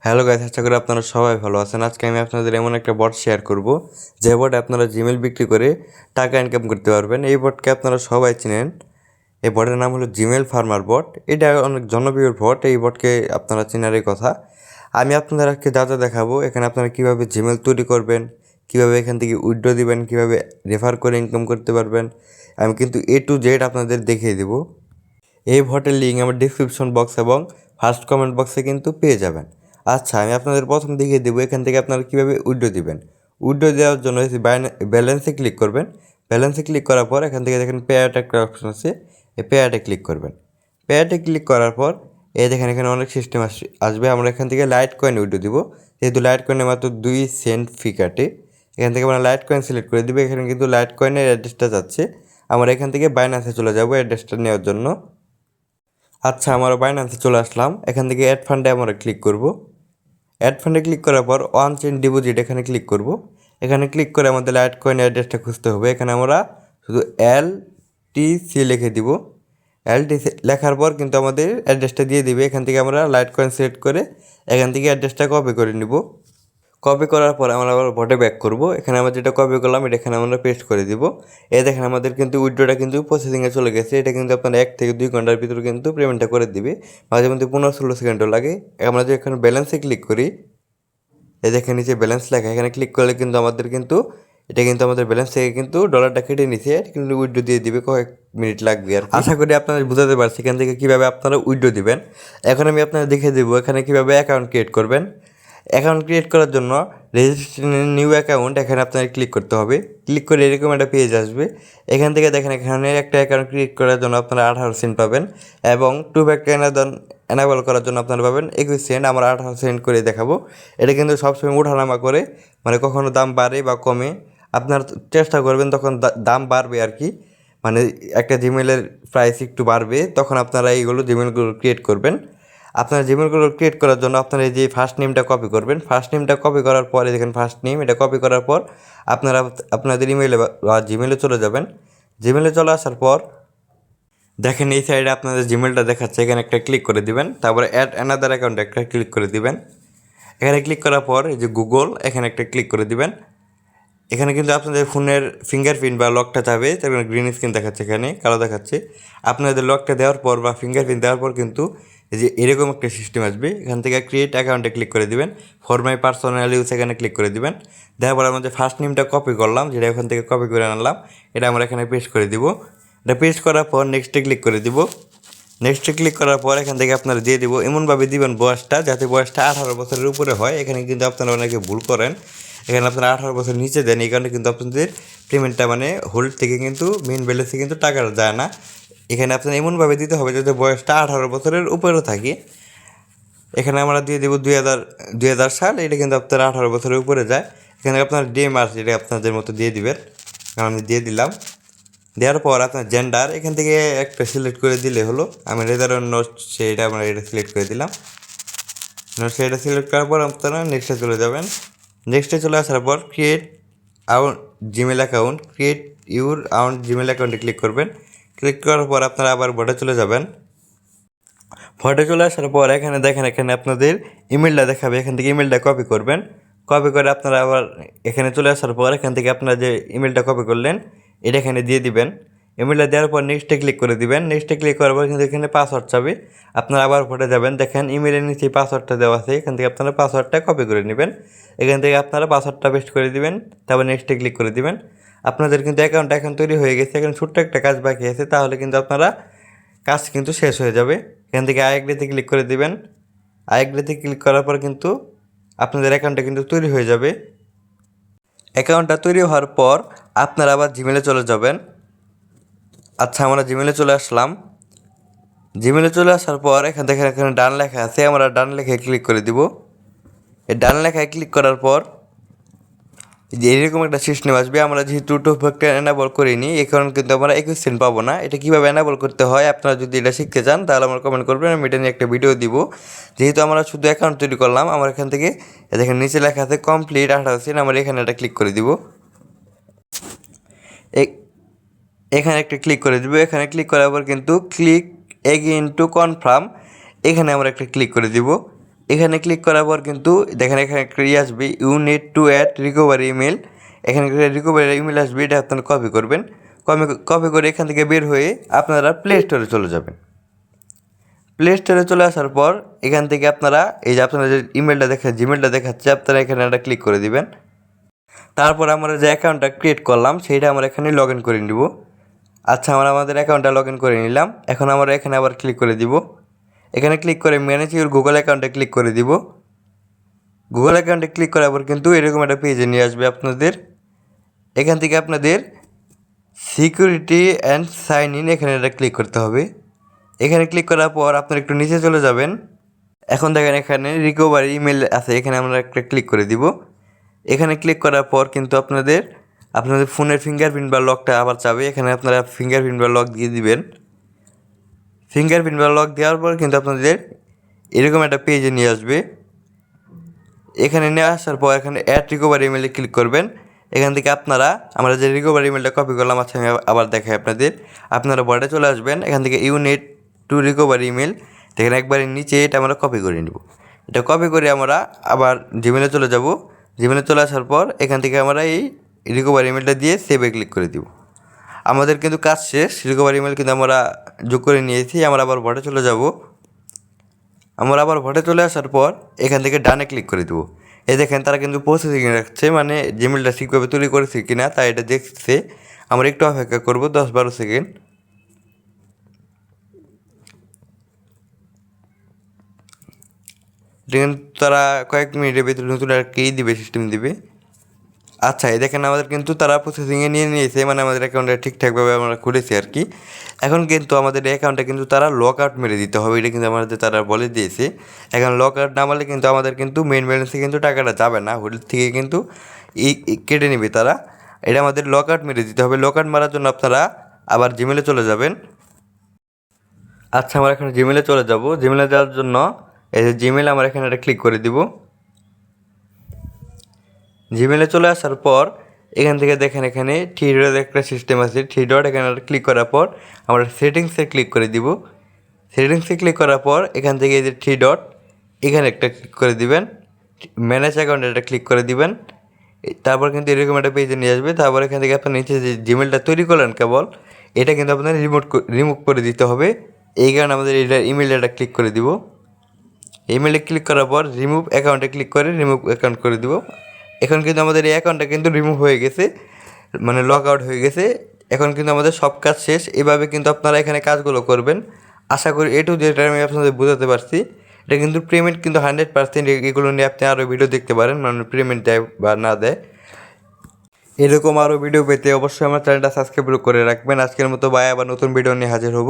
Hello guys, আশা করি আপনারা সবাই ভালো আছেন। আজকে আমি আপনাদের এমন একটা বট শেয়ার করব যে বটে আপনারা জিমেল বিক্রি করে টাকা ইনকাম করতে পারবেন। এই বটকে আপনারা সবাই চিনেন। এই বটের নাম হলো জিমেল ফার্মার বট। এটা অনেক জনপ্রিয় বট। এই বটকে আপনারা চেনারই কথা। আমি আপনাদের আজকে যা দেখাবো, এখানে আপনারা কীভাবে জিমেল তৈরি করবেন, কীভাবে এখান থেকে উইথড্র দিবেন, কীভাবে রেফার করে ইনকাম করতে পারবেন, আমি কিন্তু A to Z আপনাদের দেখিয়ে দেবো। এই বটের লিঙ্ক আমার ডিসক্রিপশন বক্স এবং ফার্স্ট কমেন্ট বক্সে কিন্তু পেয়ে যাবেন। আচ্ছা, আমি আপনাদের প্রথম দেখিয়ে দেবো এখান থেকে আপনারা কীভাবে উইথড্র দিবেন। উইথড্র দেওয়ার জন্য ব্যালেন্সে ক্লিক করবেন। ব্যালেন্সে ক্লিক করার পর এখান থেকে দেখেন পে অ্যাট একটা অপশন আছে, এই পে অ্যাটে ক্লিক করবেন। পে অ্যাটে ক্লিক করার পর এই দেখেন এখানে অনেক সিস্টেম আসবে। আমরা এখান থেকে লাইট কয়েন উইথড্র দিব। যেহেতু লাইট কয়েনে মাত্র 2 সেন্ট ফি কাটে, এখান থেকে আমরা লাইট কয়েন সিলেক্ট করে দিব। এখানে কিন্তু লাইট কয়েনের অ্যাড্রেসটা যাচ্ছে। আমরা এখান থেকে বাইন্যান্সে চলে যাব অ্যাড্রেসটা নেওয়ার জন্য। আচ্ছা, আমরা বাইন্যান্সে চলে আসলাম। এখান থেকে অ্যাড ফান্ডে আমরা ক্লিক করব। অ্যাড ফান্ডে ক্লিক করার পর ওয়ান চেইন ডিপোজিট এখানে ক্লিক করব। এখানে ক্লিক করে আমাদের লাইট কয়েন অ্যাড্রেসটা খুঁজতে হবে। এখানে আমরা শুধু LTC লিখে দিব। LTC লেখার পর কিন্তু আমাদের অ্যাড্রেসটা দিয়ে দিবে। এখান থেকে আমরা লাইট কয়েন সিলেক্ট করে এখান থেকে অ্যাড্রেসটা কপি করে নিব। কপি করার পর আমরা আবার বটে ব্যাক করব। এখানে আমরা যেটা কপি করলাম এটা এখানে আমরা পেস্ট করে দিব। এই দেখেন আমাদের কিন্তু উইথড্রটা কিন্তু প্রসেসিংয়ে চলে গেছে। এটা কিন্তু আপনার 1 থেকে 2 ঘন্টার ভিতরে কিন্তু পেমেন্টটা করে দিবে। মাঝে মধ্যে 15-16 সেকেন্ডও লাগে। আমরা যে এখানে ব্যালেন্সে ক্লিক করি, এই দেখেন নিচে ব্যালেন্স লেখা, এখানে ক্লিক করলে কিন্তু আমাদের কিন্তু এটা কিন্তু আমাদের ব্যালেন্স থেকে কিন্তু ডলারটা কেটে নিছে। কিন্তু উইথড্র দিয়ে দিবে, কয়েক মিনিট লাগবে। আর আশা করি আপনারা বুঝাতে পারছি এখান থেকে কীভাবে আপনারা উইথড্র দিবেন। এখন আমি আপনাদের দেখিয়ে দেবো এখানে কীভাবে অ্যাকাউন্ট ক্রিয়েট করবেন। অ্যাকাউন্ট ক্রিয়েট করার জন্য রেজিস্ট্রেশন নিউ অ্যাকাউন্ট এখানে আপনাকে ক্লিক করতে হবে। ক্লিক করে এরকম একটা পেজ আসবে। এখান থেকে দেখেন এখানে একটা অ্যাকাউন্ট ক্রিয়েট করার জন্য আপনারা 18 সেন্ট পাবেন এবং 2 ফ্যাক্টর এনাবেল করার জন্য আপনারা পাবেন 21 সেন্ট। আমরা 18 সেন্ট করে দেখাবো। এটা কিন্তু সবসময় ওঠানামা করে, মানে কখনো দাম বাড়ে বা কমে। আপনারা চেষ্টা করবেন তখন দাম বাড়বে আর কি, মানে একটা জিমেলের প্রাইস একটু বাড়বে, তখন আপনারা এইগুলো জিমেলগুলো ক্রিয়েট করবেন। আপনার জিমেলগুলো ক্রিয়েট করার জন্য আপনারা এই যে ফার্স্ট নেমটা কপি করবেন। ফার্স্ট নেমটা কপি করার পরে দেখেন ফার্স্ট নেম, এটা কপি করার পর আপনারা আপনাদের ইমেলে বা জিমেলে চলে যাবেন। জিমেলে চলে আসার পর দেখেন এই সাইডে আপনাদের জিমেলটা দেখাচ্ছে, এখানে একটা ক্লিক করে দিবেন। তারপরে অ্যাড অ্যানাদার অ্যাকাউন্ট একটা ক্লিক করে দিবেন। এখানে ক্লিক করার পর এই যে গুগল, এখানে একটা ক্লিক করে দিবেন। এখানে কিন্তু আপনাদের ফোনের ফিঙ্গারপ্রিন্ট বা লকটা যাবে, তারপরে গ্রিন স্ক্রিন দেখাচ্ছে, এখানে কালো দেখাচ্ছে। আপনাদের লকটা দেওয়ার পর বা ফিঙ্গারপ্রিন্ট দেওয়ার পর কিন্তু এই যে এরকম একটা সিস্টেম আসবে। এখান থেকে ক্রিয়েট অ্যাকাউন্টে ক্লিক করে দিবেন। ফর মাই পার্সোনাল ইউজ এখানে ক্লিক করে দিবেন। দেওয়ার পর আমরা যে ফার্স্ট নেমটা কপি করলাম, যেটা এখান থেকে কপি করে আনলাম, এটা আমরা এখানে পেস্ট করে দিব। এটা পেস্ট করার পর নেক্সটে ক্লিক করে দিব। নেক্সটে ক্লিক করার পর এখান থেকে আপনারা দিয়ে দিব, এমনভাবে দিবেন বয়সটা যাতে বয়সটা 18 বছরের উপরে হয়। এখানে কিন্তু আপনারা অনেকে ভুল করেন, এখানে আপনারা 18 বছর নিচে দেন। এই কারণে কিন্তু আপনাদের পেমেন্টটা মানে হোল্ড থেকে কিন্তু মেন ব্যালেন্সে কিন্তু টাকাটা যায় না। এখানে আপনার এমনভাবে দিতে হবে যাতে বয়সটা 18 বছরের উপরেও থাকে। এখানে আমরা দিয়ে দেবো 2000 সাল, এটা কিন্তু আপনার 18 বছরের উপরে যায়। এখানে আপনার ডে মার্চ এটা আপনাদের মতো দিয়ে দিবেন, কারণ আমি দিয়ে দিলাম। দেওয়ার পর আপনার জেন্ডার এখান থেকে একটা সিলেক্ট করে দিলে হলো। আমি রেজার নোট সেটা আমরা এটা সিলেক্ট করে দিলাম। সেটা সিলেক্ট করার পর আপনারা নেক্সটে চলে যাবেন। নেক্সটে চলে আসার পর create out Gmail account, create your out Gmail অ্যাকাউন্টে ক্লিক করবেন। ক্লিক করার পর আপনারা আবার ভোটে চলে যাবেন। ভোটে চলে আসার পর এখানে দেখেন এখানে আপনাদের ইমেলটা দেখাবে, এখান থেকে ইমেলটা কপি করবেন। কপি করে আপনারা আবার এখানে চলে আসার পর এখান থেকে আপনারা যে ইমেলটা কপি করলেন এটা এখানে দিয়ে দিবেন। ইমেলটা দেওয়ার পর নেক্সটে ক্লিক করে দিবেন। নেক্সটে ক্লিক করার পর কিন্তু এখানে পাসওয়ার্ড চাবে, আপনারা আবার ভোটে যাবেন। দেখেন ইমেলের নিচে পাসওয়ার্ডটা দেওয়া আছে, এখান থেকে আপনারা পাসওয়ার্ডটা কপি করে নেবেন। এখান থেকে আপনারা পাসওয়ার্ডটা পেস্ট করে দিবেন, তারপর নেক্সটে ক্লিক করে দিবেন। আপনাদের কিন্তু অ্যাকাউন্টটা এখন তৈরি হয়ে গেছে। এখন ছোট্ট একটা কাজ বাকি আছে, তাহলে কিন্তু আপনারা কাজ কিন্তু শেষ হয়ে যাবে। এখান থেকে আইএগ্রিতে ক্লিক করে দিবেন। আইএগ্রিতে ক্লিক করার পর কিন্তু আপনাদের অ্যাকাউন্টটা কিন্তু তৈরি হয়ে যাবে। অ্যাকাউন্টটা তৈরি হওয়ার পর আপনারা আবার জিমেলে চলে যাবেন। আচ্ছা, আমরা জিমেলে চলে আসলাম। জিমেলে চলে আসার পর এখান থেকে এখানে ডান লেখা আছে, আমরা ডান লেখায় ক্লিক করে দিব। এই ডান লেখায় ক্লিক করার পর যে এরকম একটা সিস্টেম আসবে। আমরা যেহেতু 2 ফ্যাক্টর এনাবল করিনি, এই কারণে কিন্তু আমরা 21 সেন্ট পাবো না। এটা কীভাবে এনাবল করতে হয় আপনারা যদি এটা শিখতে চান তাহলে আমার কমেন্ট করবেন, আমি এটা নিয়ে একটা ভিডিও দিব। যেহেতু আমরা শুধু অ্যাকাউন্ট তৈরি করলাম, আমার এখান থেকে দেখেন নিচে লেখা আছে কমপ্লিট 18 সেন্ট, আমরা এখানে একটা ক্লিক করে দিব। এখানে একটা ক্লিক করে দিব। এখানে ক্লিক করার পর কিন্তু ক্লিক এগেইন টু কনফার্ম, এখানে আমরা একটা ক্লিক করে দিব। এখানে ক্লিক করার পর কিন্তু দেখেন এখানে একটা আসবে you need to add recovery email. এখানে রিকভারি ইমেল আসবে, এটা আপনারা কপি করবেন। কপি করে এখান থেকে বের হয়ে আপনারা প্লে স্টোরে চলে যাবেন। প্লে স্টোরে চলে আসার পর এখান থেকে আপনারা এই যে আপনারা যে ইমেলটা জিমেলটা দেখাচ্ছে আপনারা এখানে একটা ক্লিক করে দিবেন। তারপর আমরা যে অ্যাকাউন্টটা ক্রিয়েট করলাম সেইটা আমরা এখানে লগ ইন করে নিব। আচ্ছা, আমরা আমাদের অ্যাকাউন্টটা লগ ইন করে নিলাম। এখন আমরা এখানে আবার ক্লিক করে দিব। এখানে ক্লিক করে ম্যানেজ ইউর গুগল অ্যাকাউন্টে ক্লিক করে দিব। গুগল অ্যাকাউন্টে ক্লিক করার পর কিন্তু এরকম একটা পেজে নিয়ে আসবে আপনাদের। এখান থেকে আপনাদের সিকিউরিটি অ্যান্ড সাইন ইন এখানে একটা ক্লিক করতে হবে। এখানে ক্লিক করার পর আপনারা একটু নিচে চলে যাবেন। এখন দেখেন এখানে রিকভারি ইমেল আছে, এখানে আমরা একটা ক্লিক করে দিব। এখানে ক্লিক করার পর কিন্তু আপনাদের ফোনের ফিঙ্গারপ্রিন্ট বা লকটা আবার চাবে। এখানে আপনারা ফিঙ্গারপ্রিন্ট বা লক দিয়ে দিবেন। ফিঙ্গারপ্রিন্ট বা লক দেওয়ার পর কিন্তু আপনাদের এরকম একটা পেজে নিয়ে আসবে। এখানে নিয়ে আসার পর এখানে অ্যাড রিকভারি ইমেলে ক্লিক করবেন। এখান থেকে আমরা যে রিকভারি ইমেলটা কপি করলাম, আচ্ছা আমি আবার দেখাই আপনারা বোর্ডে চলে আসবেন। এখান থেকে you need to recovery email দেখেন একবারে নিচে, এটা আমরা কপি করে নিব। এটা কপি করে আমরা আবার জিমেলে চলে যাব। জিমেলে চলে আসার পর এখান থেকে আমরা এই রিকভারি ইমেলটা দিয়ে সেভে ক্লিক করে দিব। আমাদের কিন্তু কাজ শেষ, রিকভারি ইমেল কিন্তু আমরা যোগ করে নিয়েছি। আমরা আবার বোর্ডে চলে যাব। আমরা আবার বোর্ডে চলে আসার পর এখান থেকে ডানে ক্লিক করে দেবো। এই দেখেন তারা কিন্তু প্রসেসিং রাখছে, মানে জিমেলটা ঠিকভাবে তৈরি করেছে কিনা তাই এটা দেখছে। আমরা একটু অপেক্ষা করবো 10-12 সেকেন্ড। দেখেন তারা কয়েক মিনিটের ভিতরে নতুন আর কি দিবে, সিস্টেম দিবে। আচ্ছা, এই দেখেন আমাদের কিন্তু তারা প্রসেসিংয়ে নিয়ে নিয়েছে, মানে আমাদের অ্যাকাউন্টে ঠিকঠাকভাবে আমরা খুলেছি আর কি। এখন কিন্তু আমাদের অ্যাকাউন্টে কিন্তু তারা লক আউট মেরে দিতে হবে, এটা কিন্তু আমাদের তারা বলে দিয়েছে। এখন লক আউট না মারলে কিন্তু আমাদের কিন্তু মেন ব্যালেন্সে কিন্তু টাকাটা যাবে না, হোটেল থেকে কিন্তু কেটে নেবে তারা। এটা আমাদের লক আউট মেরে দিতে হবে। লক আউট মারার জন্য আপনারা আবার জিমেলে চলে যাবেন। আচ্ছা, আমরা এখানে জিমেলে চলে যাব। জিমেলে যাওয়ার জন্য এই যে জিমেল আমরা এখানে একটা ক্লিক করে দিব। জিমেলে চলে আসার পর এখান থেকে দেখেন এখানে থ্রি ডট একটা সিস্টেম আছে, থ্রি ডট এখানে ক্লিক করার পর আমরা সেটিংসে ক্লিক করে দিব। সেটিংসে ক্লিক করার পর এখান থেকে এই যে থ্রি ডট এখানে একটা ক্লিক করে দিবেন। ম্যানেজ অ্যাকাউন্টে একটা ক্লিক করে দিবেন। তারপর কিন্তু এরকম একটা পেজে নিয়ে আসবে। তারপর এখান থেকে আপনার নিচে যে জিমেলটা তৈরি করলেন কেবল, এটা কিন্তু আপনার রিমুভ করে দিতে হবে। এই কারণে আমাদের এটা ইমেইলে একটা ক্লিক করে দিব। ইমেইলে ক্লিক করার পর রিমুভ অ্যাকাউন্টে ক্লিক করে রিমুভ অ্যাকাউন্ট করে দিব। এখন কিন্তু আমাদের এই অ্যাকাউন্টটা কিন্তু রিমুভ হয়ে গেছে, মানে লগ আউট হয়ে গেছে। এখন কিন্তু আমাদের সব কাজ শেষ। এভাবে কিন্তু আপনারা এখানে কাজগুলো করবেন। আশা করি যেটা আমি আপনাদের বোঝাতে পারছি। এটা কিন্তু পেমেন্ট কিন্তু 100%। এগুলো নিয়ে আপনি আরও ভিডিও দেখতে পারেন, মানে পেমেন্ট দেয় বা না দেয়। এরকম আরও ভিডিও পেতে অবশ্যই আমার চ্যানেলটা সাবস্ক্রাইব করে রাখবেন। আজকের মতো বাই, আবার নতুন ভিডিও নিয়ে হাজির হব।